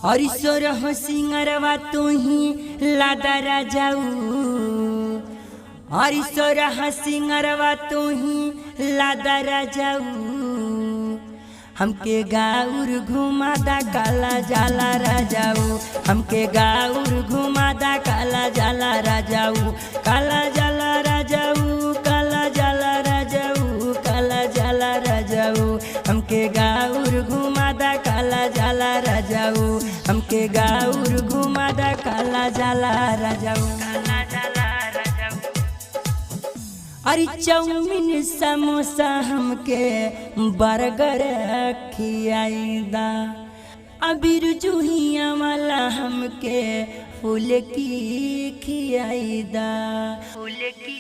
हरिशोर हो सिंगरवा तू ही लादा राजाऊ। हरिशोर हो सिंगरवा तू ही लादा राजाऊ। हमके गाउर घुमादा काला जाला राजाऊ। हमके गाउर घुमादा काला जाला राजाऊ। काला जाला राजाऊ, काला जाला राजाऊ, काला जाला राजाऊ। हमके गाउर घुमादा काला जाला राजाऊ। हमके गाउर घुमादा काला जाला राजाऊ। काला जाला राजाऊ। अरे चाउमीन समोसा हमके बर्गर खियाईदा। अबीर जुहिया वाला हमके फूल की खियाईदा। फूल की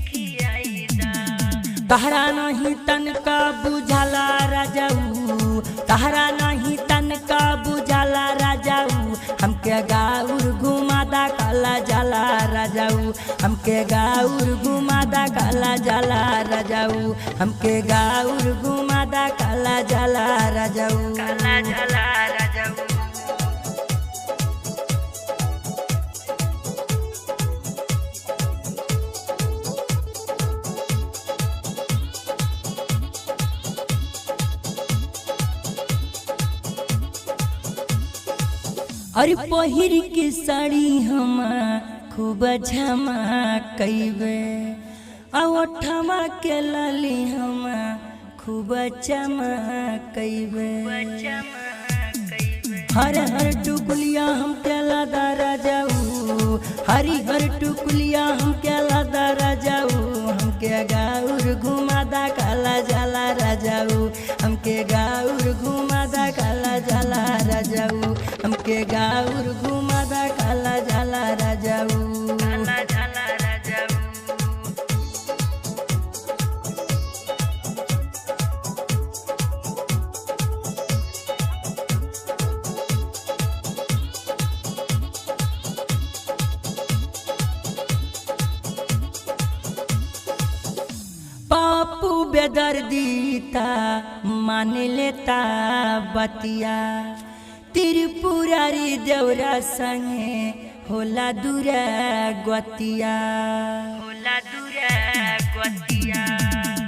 खियाईदा। तहरा नहीं तनका बुझाला राजाऊ। तहरा नहीं तनका बुझाला राजाऊ। हमके गाउर घुमादा काला जाला राजाऊ। हमके गाउर घुमादा काला जाला राजाऊ। हमके गाउर घुमादा काला जाला राजाऊ। काला जाला राजाऊ। अरे पहिर के साड़ी हम खूब झमकइबे। ओठमा के लाली हम खूब चमकइबे। हर हर टुकुलिया हम के लादा राजाऊ। हरी हर टुकुलिया हम के लादा राजाऊ। हमके गाउर घुमादा काला जाला राजाऊ। हमके गाउर घुमादा काला जाला राजाऊ। हमके गाउर घुमादा काला जाला राजाऊ। काला जाला राजाऊ। पापू बेदर्दीता मान लेता बतिया। त्रिपुरारी देवरा संगे होला दूरा गतिया। होला दूरा गतिया।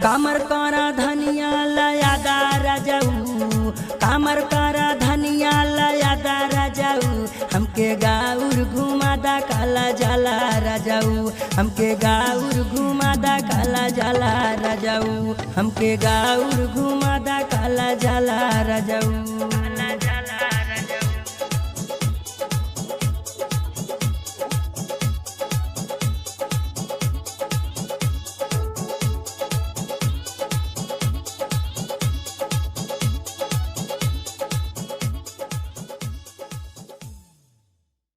कामर कारा धनिया लयादा राजाऊ। कामर कारा धनिया लयादा राजाऊ। हमके गाउर घुमादा काला जाला राजाऊ। हमके गाउर घुमादा काला जाला राजाऊ। हमके गाउर घुमादा काला जाला राजाऊ।